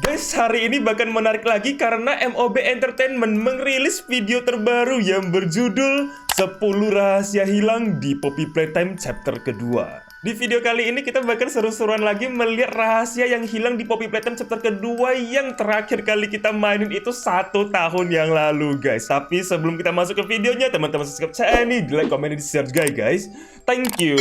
Guys, hari ini bahkan menarik lagi karena MOB Entertainment merilis video terbaru yang berjudul 10 Rahasia Hilang di Poppy Playtime chapter kedua. Di video kali ini kita bahkan seru-seruan lagi melihat rahasia yang hilang di Poppy Playtime chapter kedua yang terakhir kali kita mainin itu 1 tahun yang lalu, guys. Tapi sebelum kita masuk ke videonya, teman-teman subscribe channel ini, di like, komen, di share juga, guys. Thank you.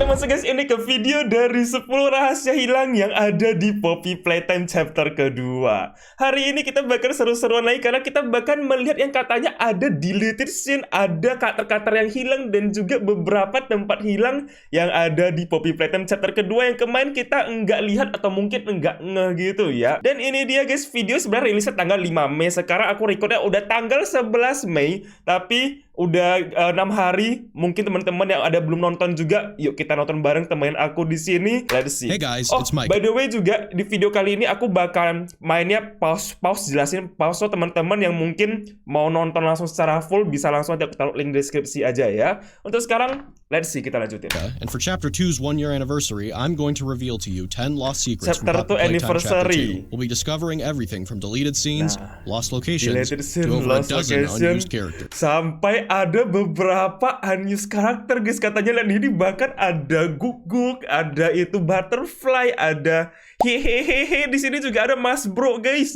Masuk guys, ini ke video dari 10 rahasia hilang yang ada di Poppy Playtime chapter kedua. Hari ini kita bahkan seru-seruan lagi karena kita bahkan melihat yang katanya ada deleted scene, ada karakter-karakter yang hilang dan juga beberapa tempat hilang yang ada di Poppy Playtime chapter kedua yang kemarin kita enggak lihat atau mungkin enggak ngeh gitu ya. Dan ini dia guys, video sebenarnya rilisnya tanggal 5 Mei. Sekarang aku recordnya udah tanggal 11 Mei, tapi udah 6 hari. Mungkin teman-teman yang ada belum nonton juga, yuk kita nonton bareng temenin aku di sini. Let's see. Hey guys, it's Mike. By the way juga di video kali ini aku bakal mainnya pause jelasin pause, so teman-teman yang mungkin mau nonton langsung secara full bisa langsung aja aku taruh link deskripsi aja ya. Untuk sekarang, let's see, kita lanjutin. And for chapter 2's 1-year anniversary, I'm going to reveal to you 10 lost secrets Chapter from Poppy 2 Playtime chapter 2. anniversary. We'll be discovering everything from deleted scenes, lost locations, Deleted scene, to over a lost dozen location, unused characters. sampai ada beberapa unused karakter guys. Katanya lihat ini bahkan ada guguk, ada itu butterfly, ada hehehehe. Di sini juga ada mas bro guys.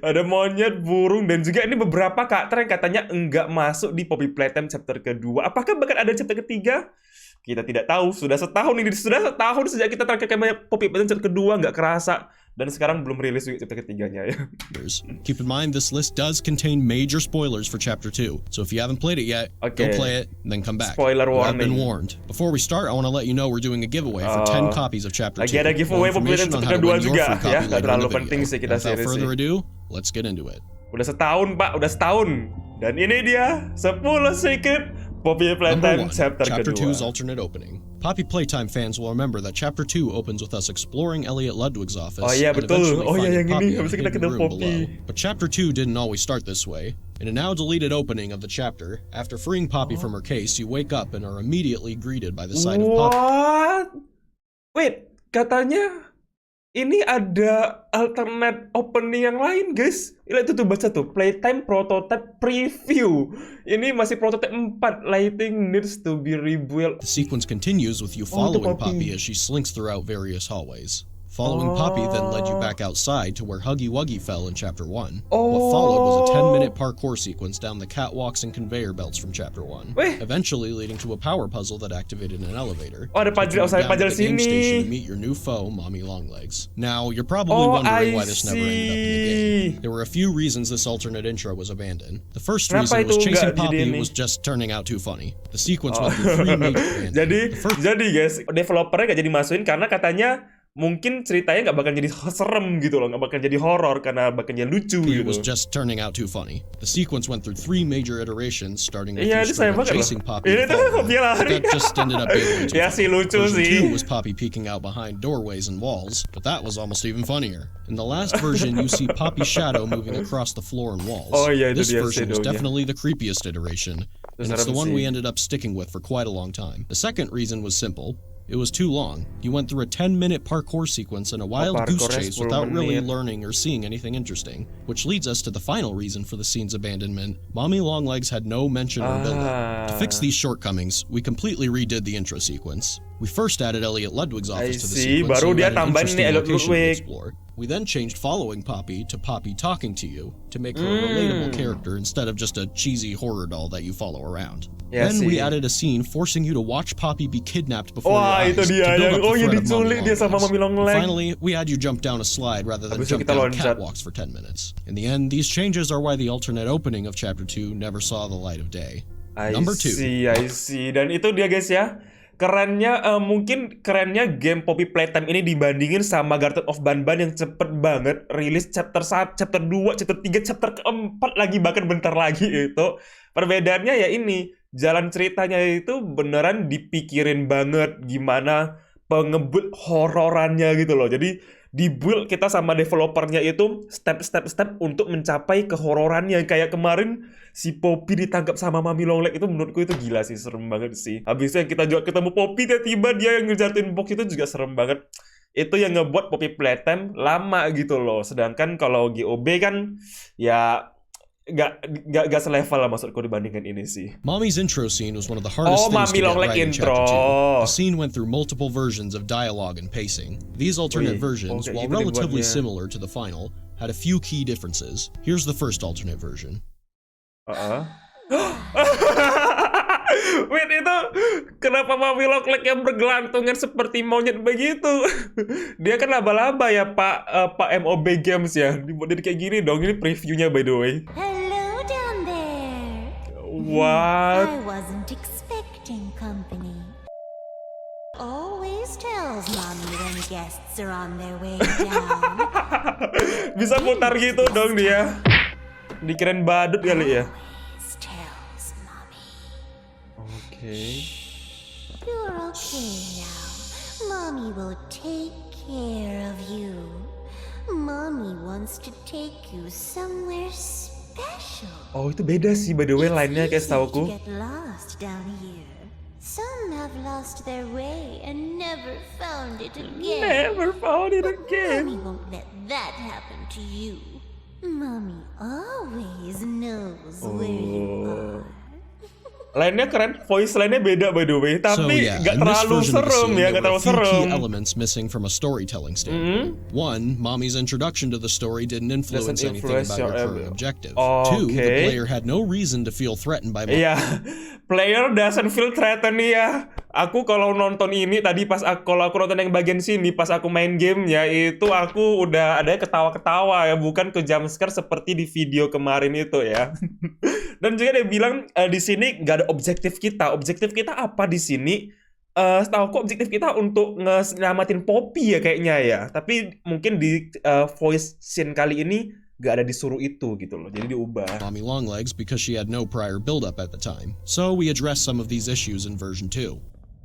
Ada monyet, burung, dan juga ini beberapa karakter yang katanya enggak masuk di Poppy Playtime chapter kedua. Apakah bahkan ada chapter ketiga? Kita tidak tahu. Sudah setahun ini, sudah setahun sejak kita terakhir kayak Poppy Playtime chapter kedua, nggak kerasa. Dan sekarang belum rilis chapter ketiganya ya. Keep in mind this list does contain major spoilers for chapter 2. So if you haven't played it yet, go play it, then come back. Spoiler You have warning. been warned. Before we start, I want to let you know we're doing a giveaway for 10 copies of chapter 2. Lagi ada giveaway Poppy Playtime chapter kedua juga ya. Nggak terlalu penting sih kita Without series further sih. ado, let's get into it. Udah setahun pak, udah setahun. Dan ini dia 10 secret Poppy Playtime chapter Chapter kedua. 2's alternate opening. Poppy Playtime fans will remember that Chapter 2 opens with us exploring Elliot Ludwig's office. Oh iya and betul. eventually Oh iya finding yang Poppy ini. in a Habis kita hidden ketemu room Poppy. below. But Chapter 2 didn't always start this way. In a now deleted opening of the chapter, after freeing Poppy from her case, you wake up and are immediately greeted by the sight of Poppy. What? Wait, katanya ini ada alternate opening yang lain guys. Lihat tuh baca tuh, Playtime Prototype Preview. Ini masih prototype 4. Lighting needs to be rebuilt. The sequence continues with you following Poppy as she slinks throughout various hallways. Following Poppy then led you back outside to where Huggy Wuggy fell in Chapter 1. What followed was a 10-minute parkour sequence down the catwalks and conveyor belts from Chapter 1, eventually leading to a power puzzle that activated an elevator. Oh, ada puzzle Game station to sini. meet your new foe, Mommy Longlegs. Now, you're probably wondering why this never ended up in the game. There were a few reasons this alternate intro was abandoned. The first reason was chasing Poppy was just turning out too funny. The sequence went through 3 major abandonments. Jadi guys, developernya gak jadi masukin karena katanya mungkin ceritanya nggak bakal jadi serem gitu loh, nggak bakal jadi horor karena bakal jadi lucu It gitu. was just turning out too funny. The sequence went through 3 major iterations, starting with Iya, you ini sayang straight up banget chasing loh. Poppy. Ini tuh Poppy lari. That just ended up being way too Ya sih, funny. lucu Version sih. 2 was Poppy peeking out behind doorways and walls, but that was almost even funnier. In the last version, you see Poppy's shadow moving across the floor and walls. Oh iya, itu This dia version is shadownya. definitely the creepiest iteration, and it's the one we ended up sticking with for quite a long time. The second reason was simple. It was too long. You went through a 10-minute parkour sequence and a wild goose chase without really learning or seeing anything interesting. Which leads us to the final reason for the scene's abandonment. Mommy Longlegs had no mention or build-up. To fix these shortcomings, we completely redid the intro sequence. We first added Elliot Ludwig's office to the sequence, baru so dia we had an tambahin nih interesting Elliot location to Ludwig. explore. We then changed following Poppy to Poppy talking to you to make her a relatable character instead of just a cheesy horror doll that you follow around. Then we added a scene forcing you to watch Poppy be kidnapped before your eyes to build up the threat of Mommy Longlegs. Finally, we had you jump down a slide rather than jump down catwalks for 10 minutes. In the end, these changes are why the alternate opening of Chapter 2 never saw the light of day. Number 2. I see. Dan itu dia guys ya. Kerennya, mungkin kerennya game Poppy Playtime ini dibandingin sama Garden of Banban yang cepet banget rilis chapter 1, chapter 2, chapter 3, chapter keempat lagi, bahkan bentar lagi itu. Perbedaannya ya ini, jalan ceritanya itu beneran dipikirin banget gimana pengebuild hororannya gitu loh. Jadi dibuild kita sama developernya itu step untuk mencapai kehororannya. Kayak kemarin si Poppy ditangkap sama Mami Longleg itu menurutku itu gila sih, serem banget sih. Habis itu yang kita juga ketemu Poppy tiba-tiba dia yang ngejatuhin box itu juga serem banget. Itu yang ngebuat Poppy Playtime lama gitu loh. Sedangkan kalau GOB kan ya gak selevel lah maksudku dibandingkan ini sih. Mommy's intro scene was one of the hardest things to get right in Chapter 2. The scene went through multiple versions of dialogue and pacing. These alternate versions, while relatively similar to the final, had a few key differences. Here's the first alternate version. Wait, itu kenapa Mami Longleg yang bergelantungan seperti monyet begitu? Dia kan laba-laba ya Pak MOB Games ya. Dibuat jadi kayak gini dong. Ini previewnya by the way. Hello down there. What? I wasn't expecting company. Always tells mommy when guests are on their way down. Bisa putar gitu dong dia. Dikirain badut kali ya. You're okay now. Mommy will take care of you. Mommy wants to take you somewhere special. Oh, itu beda sih by the way line-nya kayak setauku. Get lost down here. Some have lost their way and never found it again. Never found it again. Mommy won't let that happen to you. Mommy always knows where you are. Lainnya keren, voice line-nya beda by the way, tapi gak terlalu serem ya, gak terlalu serem. Key elements missing from a storytelling standpoint. One, Mommy's introduction to the story didn't influence anything about your current objective. Two, the player had no reason to feel threatened by Mommy. Iya, player doesn't feel threatened ya. Aku kalau nonton ini tadi kalau aku nonton yang bagian sini pas aku main gamenya itu aku udah ada ketawa-ketawa ya, bukan ke jumpscare seperti di video kemarin itu ya. Dan juga dia bilang di sini nggak ada objektif kita. Objektif kita apa di sini? Setahu aku objektif kita untuk nyelamatin Poppy ya kayaknya ya. Tapi mungkin di voice scene kali ini nggak ada disuruh itu gitu loh. Jadi diubah. Mommy Longlegs because she had no prior build-up at the time. So we address some of these issues in version 2.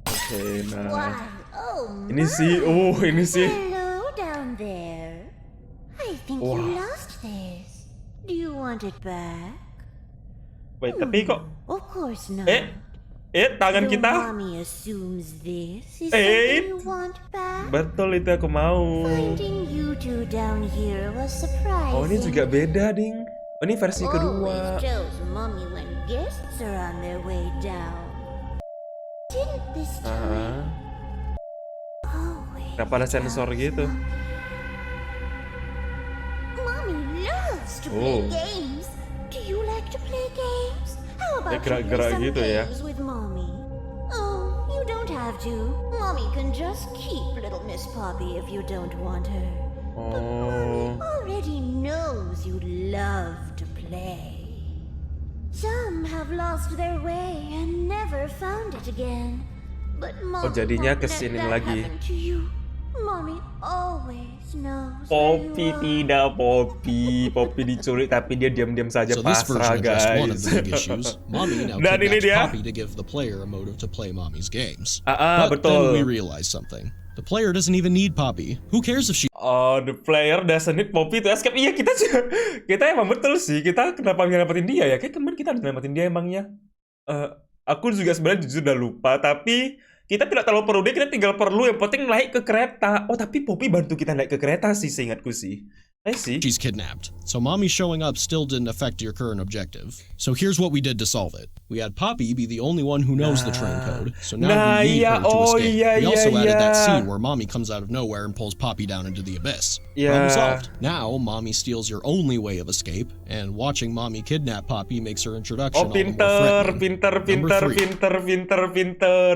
Oke, nah. Oh, ini sih, ini sih. Hello down there. I think you lost this. Do you want it back? Wait, tapi kok Of course not. tangan kita. Mommy assumes this is something you want back. Betul, itu aku mau. Finding you two down here was surprising. Oh, ini juga beda, ding. Oh, ini versi kedua. Always tells mommy when guests are on their way down. Didn't this time? Always. Kenapa ada sensor gitu? Mommy loves to play games. Do you like to play games? How about you play some games with mommy? Oh, you don't have to. Mommy can just keep little Miss Poppy if you don't want her. But mommy already knows you love to play. Some have lost their way and never found it again. But mommy jadinya won't let kesini that lagi. happen to you. Mommy always knows. Poppy tidak, Poppy diculik tapi dia diam-diam saja pasrah, guys. Dan ini dia. Poppy to give the player a motive to play Mommy's games. Betul. Then we realize something. The player doesn't even need Poppy. Who cares if she... Oh, the player doesn't need Poppy to escape. Iya, kita emang betul sih. Kita kenapa nyelamatin dia ya? Kayak kemarin kita nyelamatin dia emangnya. Aku juga sebenarnya jujur udah lupa, tapi kita tidak terlalu perlu dia, kita tinggal perlu yang penting naik ke kereta. Oh, tapi Poppy bantu kita naik ke kereta sih, seingatku sih. I see. She's kidnapped, so Mommy showing up still didn't affect your current objective. So here's what we did to solve it. We had Poppy be the only one who knows the train code, so now we need her to escape. We also added that scene where Mommy comes out of nowhere and pulls Poppy down into the abyss. Problem solved. Now, Mommy steals your only way of escape, and watching Mommy kidnap Poppy makes her introduction all the more threatening.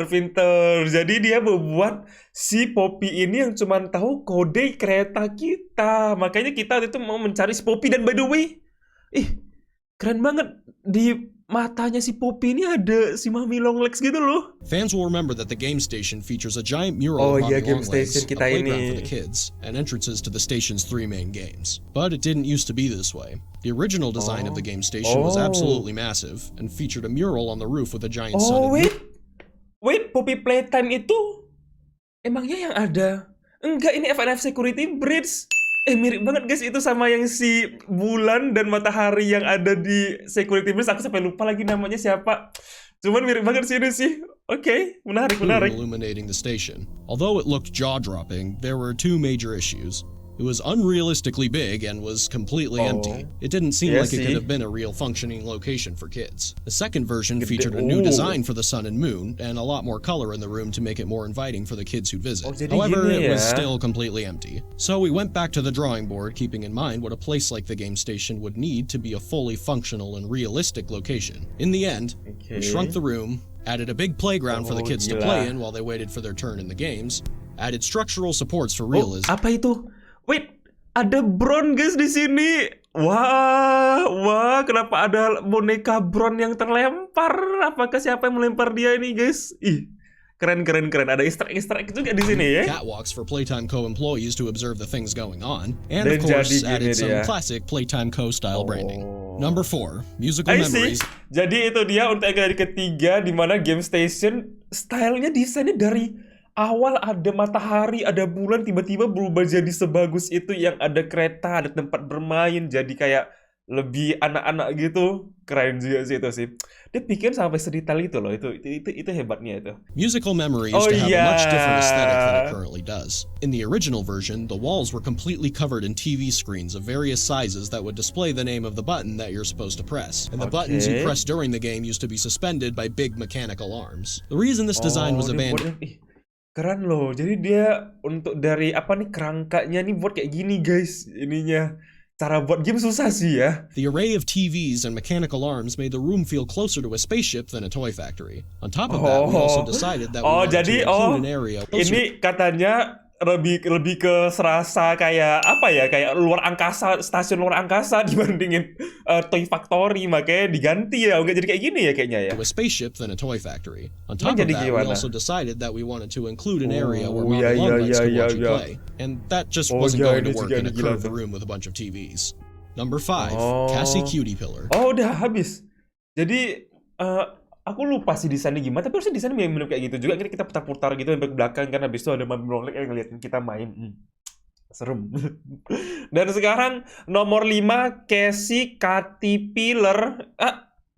Pinter. Jadi dia membuat si Poppy ini yang cuma tahu kode kereta kita. Makanya kita itu mau mencari si Poppy. Dan by the way, keren banget. Di matanya si Poppy ini ada si Mami Longlegs gitu loh. Fans will remember that the game station features a giant mural of Mommy Longlegs, a playground for the kids, and entrances to the station's 3 main games. But it didn't used to be this way. The original design of the game station was absolutely massive, and featured a mural on the roof with a giant sun. Wait, Poppy Playtime itu Emangnya yang ada? Enggak, ini FNF Security Bridge. Mirip banget guys itu sama yang si bulan dan matahari yang ada di Security Bridge. Aku sampai lupa lagi namanya siapa. Cuman mirip banget sih ini sih. Oke, menarik. Illuminating the station. Although it looked jaw-dropping, there were two major issues. It was unrealistically big and was completely empty. It didn't seem like it could have been a real functioning location for kids. The second version featured a new design for the sun and moon, and a lot more color in the room to make it more inviting for the kids who'd visit. However, it was still completely empty. So we went back to the drawing board, keeping in mind what a place like the game station would need to be a fully functional and realistic location. In the end, we shrunk the room, added a big playground for the kids to play in while they waited for their turn in the games, added structural supports for realism. Apa itu? Wait, ada Bron guys di sini. Wah, kenapa ada boneka Bron yang terlempar? Apakah siapa yang melempar dia ini guys? Ih, keren. Ada Easter egg juga di sini ya. Catwalks for Playtime Co. employees to observe the things going on, and of course added some classic Playtime Co. style branding. Number 4, musical memories. Jadi itu dia untuk yang ketiga, di mana game station stylenya desainnya dari awal ada matahari, ada bulan, tiba-tiba berubah jadi sebagus itu yang ada kereta, ada tempat bermain, jadi kayak lebih anak-anak gitu. Keren juga sih itu sih. Dia bikin sampai sedetail itu loh, itu hebatnya itu. Musical memory used to have a much different aesthetic than it currently does. In the original version, the walls were completely covered in TV screens of various sizes that would display the name of the button that you're supposed to press. And the buttons you press during the game used to be suspended by big mechanical arms. The reason this design was abandoned... Keren loh, jadi dia untuk dari kerangkanya nih buat kayak gini guys ininya. Cara buat game susah sih ya. The array of TVs and mechanical arms made the room feel closer to a spaceship than a toy factory. On top of that, we also decided that we wanted to include an area closer. Ini katanya lebih ke serasa kayak kayak luar angkasa, stasiun luar angkasa dibandingin Toy Factory, makanya diganti ya, enggak jadi kayak gini ya kayaknya ya. To a spaceship than a toy factory. On top of that, we also decided that we wanted to include an area where Mom and Lets could watch you play, and that just wasn't going to work in a curved room with a bunch of TVs. Number 5, Cassie Cutie Pillar. Udah habis. Jadi aku lupa sih desainnya gimana, tapi harusnya desainnya mirip kayak gitu juga. Kita putar-putar gitu sampai ke belakang, kan habis itu ada Mami Rolek yang ngeliatin kita main. Serem. Dan sekarang nomor 5, Cassie Caterpillar.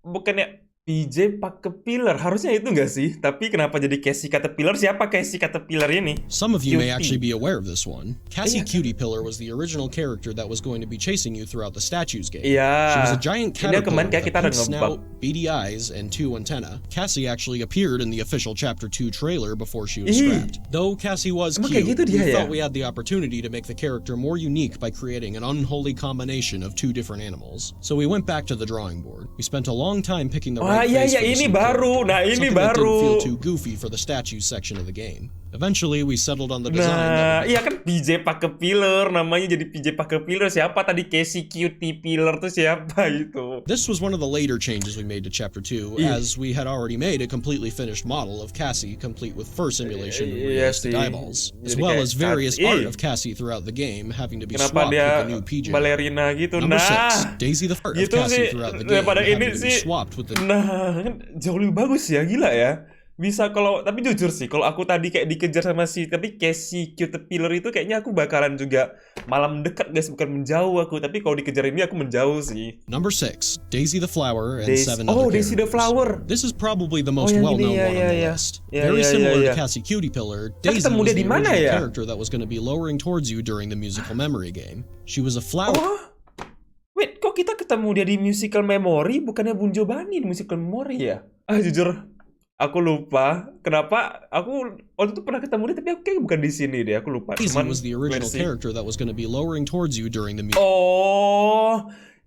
Bukannya PJ Caterpillar, harusnya itu nggak sih? Tapi kenapa jadi Cassie Caterpillar? Siapa Cassie Caterpillar ini? Some of you may actually be aware of this one. Cassie Cutie Pillar was the original character that was going to be chasing you throughout the statues game. She was a giant caterpillar with a pink snout, beady eyes, and 2 antennae. Cassie actually appeared in the official Chapter 2 trailer before she was scrapped. Though Cassie was cute, we thought we had the opportunity to make the character more unique by creating an unholy combination of 2 different animals. So we went back to the drawing board. We spent a long time picking the right ini baru. Nah, ini baru. Didn't feel too goofy for the statues section of the game. Eventually, we settled on the design. Iya kan PJ Caterpillar, namanya jadi PJ Caterpillar. Siapa tadi Cassie Cutie Pillar tuh siapa itu? This was one of the later changes we made to Chapter 2, as we had already made a completely finished model of Cassie, complete with fur simulation and realistic eyeballs, as well as various art of Cassie throughout the game, having to be swapped with a new PJ. Balerina gitu. Number 6, Daisy the Fur of Cassie throughout the game, having to be swapped with the... jauh lebih bagus ya, gila ya. Bisa tapi jujur sih, kalau aku tadi kayak dikejar sama tapi Cassie Caterpillar itu kayaknya aku bakalan juga malah mendekat guys, bukan menjauh aku. Tapi kalau dikejar ini aku menjauh sih. Number 6, Daisy the Flower and 7 other Daisy the Flower. This is probably the most well-known one on the list. Very similar to Cassie Cutie Pillar, Daisy was the original character that was going to be lowering towards you during the musical memory game. She was a flower. Wait, kok kita ketemu dia di musical memory, bukannya Bun Jobani di musical memory ya? Jujur, aku lupa kenapa aku waktu itu pernah ketemu dia, tapi aku kayak bukan di sini deh, aku lupa. Daisy was the original character that was going to be lowering towards you during the music.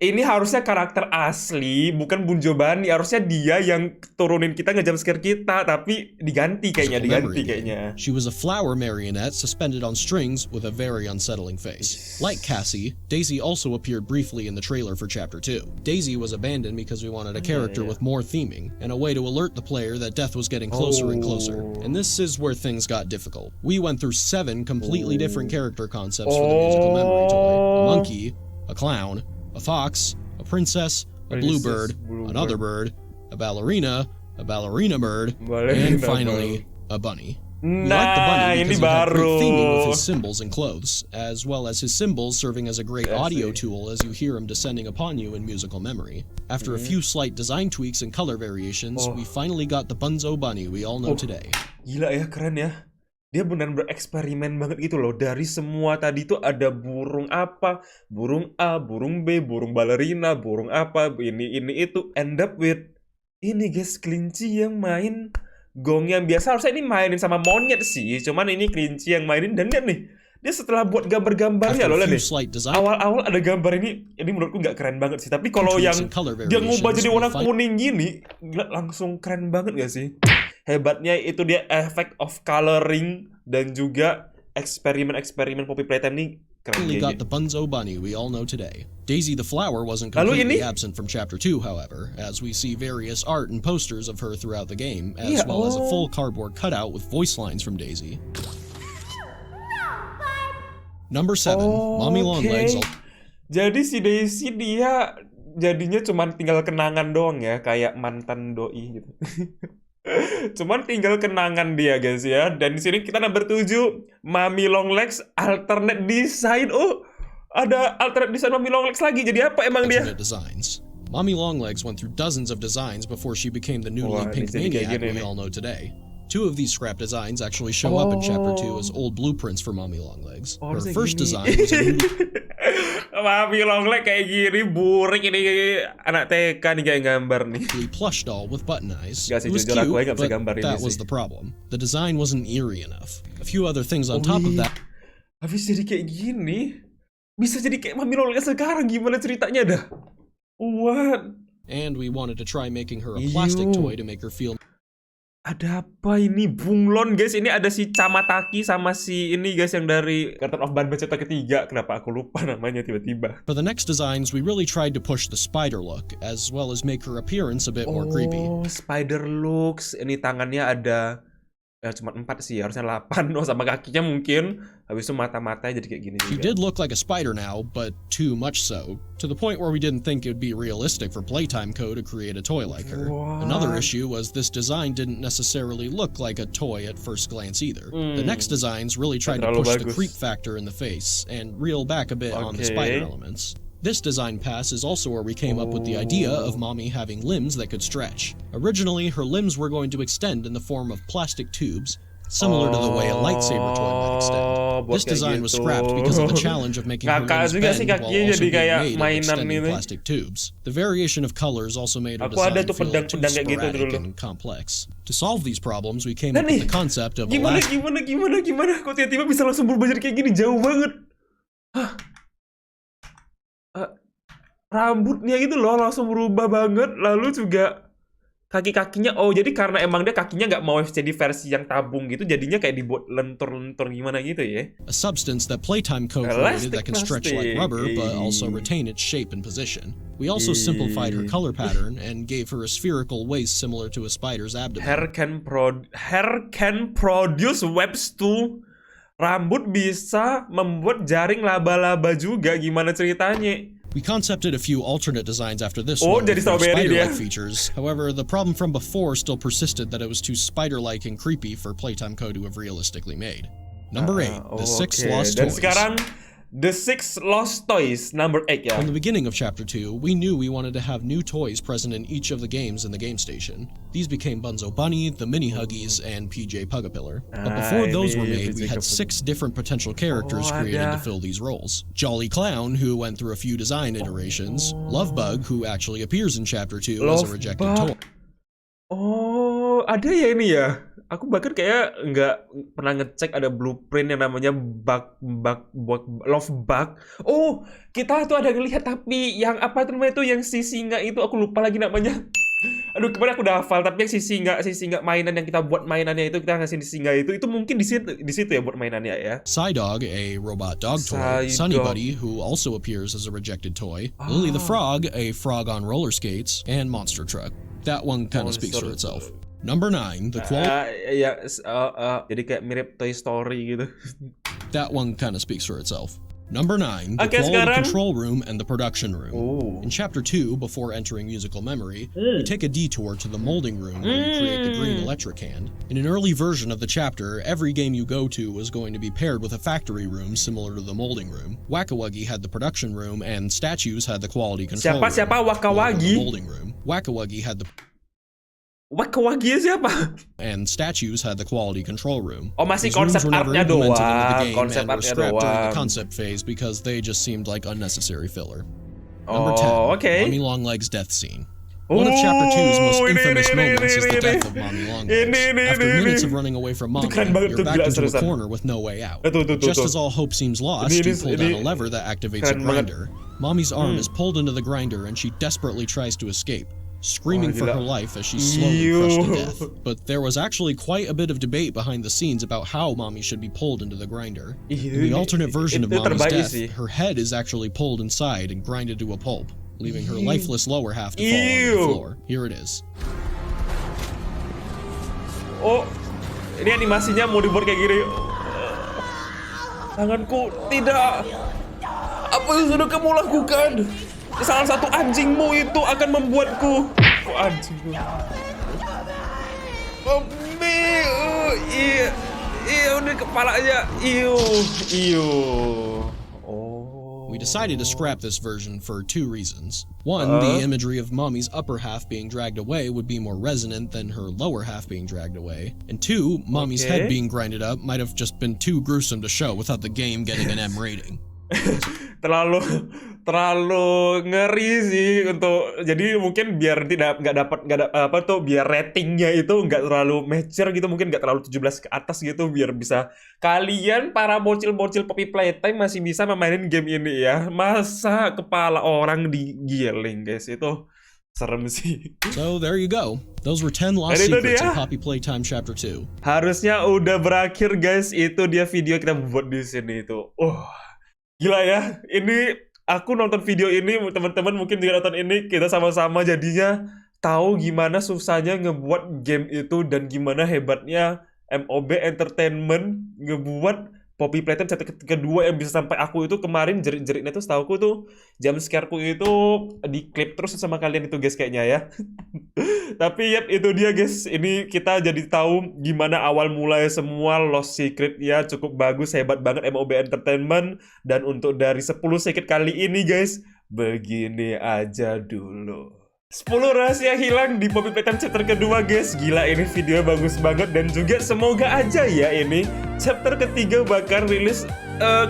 Ini harusnya karakter asli, bukan Bun Jobani. Harusnya dia yang turunin kita, ngejump scare kita, tapi diganti kayaknya. She was a flower marionette suspended on strings with a very unsettling face. Like Cassie, Daisy also appeared briefly in the trailer for Chapter 2. Daisy was abandoned because we wanted a character with more theming, and a way to alert the player that death was getting closer and closer. And this is where things got difficult. We went through 7 completely different character concepts for the musical memory toy. A monkey, a clown, a fox, a princess, a bluebird, another bird, a ballerina bird, and finally, a bunny. We like the bunny ini because he had great theming with baru. his symbols and clothes, as well as his symbols serving as a great audio tool as you hear him descending upon you in musical memory. After a few slight design tweaks and color variations, we finally got the Bunzo bunny we all know today. Gila ya, keren ya. Dia benar bereksperimen banget gitu loh. Dari semua tadi tuh ada burung apa, burung A, burung B, burung balerina, burung apa, ini itu. End up with ini guys, kelinci yang main gong yang biasa. Harusnya ini mainin sama monyet sih, cuman ini kelinci yang mainin. Dan lihat nih, dia setelah buat gambar-gambarnya loh, lihat nih. Awal-awal ada gambar ini menurutku nggak keren banget sih. Tapi kalau yang dia ngubah jadi warna kuning gini, gila, langsung keren banget gak sih? Hebatnya itu dia effect of coloring dan juga eksperimen-eksperimen Poppy Playtime nih keren. We got the Bunzo bunny we all know today. Daisy the flower wasn't completely absent from Chapter 2, however, as we see various art and posters of her throughout the game, as well as a full cardboard cutout with voice lines from Daisy. Number 7, Mommy Longlegs. Jadi si Daisy dia jadinya cuman tinggal kenangan doang ya, kayak mantan doi gitu. Cuman tinggal kenangan dia guys ya. Dan di sini kita number 7, Mommy Longlegs alternate design. Oh, ada alternate design Mommy Longlegs lagi. Jadi apa emang dia? Designs. Mommy Longlegs went through dozens of designs before she became the newly pink maniac we all know today. 2 of these scrap designs actually show up in Chapter 2 as old blueprints for Mommy Longlegs. Her first design was a new... Mommy Longlegs kayak gini, burik ini anak TK nih kayak gambar nih. Plush doll with button eyes. Gak sih, It was jujur aku cute, gak bisa but gambar ini that was sih. the problem. The design wasn't eerie enough. A few other things on top of that. Habis jadi kayak gini, bisa jadi kayak Mommy Longlegs sekarang, gimana ceritanya dah? What? And we wanted to try making her a plastic toy to make her feel... Ada apa ini? Bunglon guys, ini ada si Camataki sama si ini guys yang dari Karakter of Ban chapter ketiga. Kenapa aku lupa namanya tiba-tiba? For the next designs, we really tried to push the spider look, as well as make her appearance a bit more creepy. Oh, spider looks. Ini tangannya ada cuma 4 sih, harusnya 8. Oh, sama kakinya mungkin. Habis itu mata-matanya jadi kayak gini She juga. did look like a spider now, but too much so, to the point where we didn't think it would be realistic for Playtime Co. to create a toy like her. What? Another issue was this design didn't necessarily look like a toy at first glance either. The next designs really tried to push the creep factor in the face and reel back a bit on the spider elements. This design pass is also where we came up with the idea of Mommy having limbs that could stretch. Originally, her limbs were going to extend in the form of plastic tubes, similar to the way a lightsaber toy might extend. This design was scrapped because of the challenge of making her limbs bend while also being made of extending plastic tubes. The variation of colors also made her design feel too sporadic and complex. To solve these problems, we came up with the concept of gimana? Kok tiba-tiba bisa langsung berubah jadi kayak gini? Jauh banget. Hah? Rambutnya gitu loh langsung berubah banget. Lalu juga kaki-kakinya, oh jadi karena emang dia kakinya nggak mau jadi versi yang tabung gitu, jadinya kayak dibuat lentur-lentur gimana gitu ya. A substance that Playtime Co. created that can stretch like rubber but also retain its shape and position. We also simplified her color pattern and gave her a spherical waist similar to a spider's abdomen. Hair can produce webs too. Rambut bisa membuat jaring laba-laba juga, gimana ceritanya? We concepted a few alternate designs after this one with more spider-like dia. features. However, the problem from before still persisted that it was too spider-like and creepy for Playtime Co. to have realistically made. Number 8, The 6 Lost Dan Toys. sekarang The 6 Lost Toys, number 8 ya. From the beginning of Chapter 2, we knew we wanted to have new toys present in each of the games in the game station. These became Bunzo Bunny, the Mini Huggies, and PJ Pugapillar. But before those were made, we had 6 different potential characters created to fill these roles. Jolly Clown, who went through a few design iterations. Lovebug, who actually appears in Chapter 2 as a rejected toy. Oh, ada ya ini ya? Aku bahkan kayak nggak pernah ngecek ada blueprint yang namanya Lovebug. Oh, kita tuh ada ngelihat, tapi yang apa itu namanya itu yang si singa itu aku lupa lagi namanya. Aduh, kemarin aku udah hafal, tapi yang si singa mainan yang kita buat mainannya itu, kita ngasih di singa itu mungkin di situ ya buat mainannya ya. Psydog, a robot dog toy. Sunny Buddy, who also appears as a rejected toy. Lily the Frog, a frog on roller skates, and Monster Truck. That one kind of speaks for itself. Number 9, the quality. Jadi kayak mirip Toy Story gitu. That one kind of speaks for itself. Number 9, the quality control room and the production room. Oh. In Chapter 2, before entering musical memory, you take a detour to the molding room where you create the green electric hand. In an early version of the chapter, every game you go to was going to be paired with a factory room similar to the molding room. Whack-a-Wuggy had the production room, and Statues had the quality control room. Siapa Whack-a-Wuggy? Molding room. Whack-a-Wuggy had the Whack-a-Wuggy siapa? And Statues had the quality control room. Oh, masih These rooms konsep were never artnya implemented into the doang. game Konsep and were artnya scrapped during doang. the concept phase because they just seemed like unnecessary filler. Oh, Number 10, okay. Mommy Longlegs' death scene. One of Chapter 2's most infamous moments is the death of Mommy Longlegs. After minutes of running away from Mommy, you're backed into a corner with no way out. Just as all hope seems lost, you pull down a lever that activates a grinder. Mommy's arm is pulled into the grinder and she desperately tries to escape, screaming for her life as she's slowly crushed to death. But there was actually quite a bit of debate behind the scenes about how Mommy should be pulled into the grinder. In the alternate version of Mommy's death, her head is actually pulled inside and grinded to a pulp, leaving her lifeless lower half to fall on the floor. Here it is. Oh, ini animasinya mau dibuat kayak gini. Tanganku, tidak. Apa yang sudah kamu lakukan? Salah satu anjingmu itu akan membuatku. Oh, anjingku. Poppy, udah kepalanya. Iyo. We decided to scrap this version for 2 reasons. One, the imagery of Mommy's upper half being dragged away would be more resonant than her lower half being dragged away. And 2, Mommy's head being grinded up might have just been too gruesome to show without the game getting an M rating. terlalu ngeri sih untuk, jadi mungkin biar biar ratingnya itu nggak terlalu mature gitu, mungkin nggak terlalu 17 ke atas gitu, biar bisa kalian para bocil-bocil Poppy Playtime masih bisa memainin game ini ya. Masa kepala orang digiling guys, itu serem sih. So there you go. Those were 10 lost secrets in Poppy Playtime Chapter 2. Harusnya udah berakhir guys, itu dia video kita buat di sini itu. Gila ya, ini aku nonton video ini, teman-teman mungkin juga nonton ini, kita sama-sama jadinya tahu gimana susahnya ngebuat game itu dan gimana hebatnya MOB Entertainment ngebuat Poppy Playtime chapter kedua yang bisa sampai aku itu kemarin jerit-jeritnya tuh, setauku tuh jam scareku itu di klip terus sama kalian itu guys kayaknya ya. Tapi yep, itu dia guys, ini kita jadi tahu gimana awal mulai semua lost secret ya, cukup bagus, hebat banget MOB Entertainment. Dan untuk dari 10 secret kali ini guys, begini aja dulu. 10 rahasia hilang di Poppy Playtime chapter kedua guys. Gila, ini video bagus banget. Dan juga semoga aja ya ini chapter ketiga bakal rilis,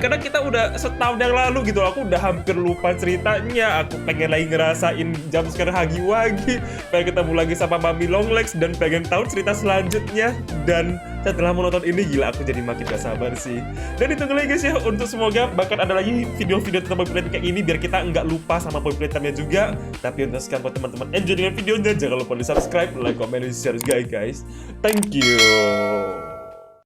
karena kita udah setahun yang lalu gitu, aku udah hampir lupa ceritanya. Aku pengen lagi ngerasain jumpscare hagi-wagi, pengen ketemu lagi sama Mommy Longlegs, dan pengen tahu cerita selanjutnya. Dan setelah menonton ini, gila aku jadi makin gak sabar sih. Dan ditunggu lagi guys ya, untuk semoga bakal ada lagi video-video tentang Poppy Playtime kayak ini, biar kita nggak lupa sama Poppy Playtime-nya juga. Tapi untuk sekarang buat teman-teman enjoy dengan videonya, jangan lupa di subscribe, like, comment, dan share guys. Thank you.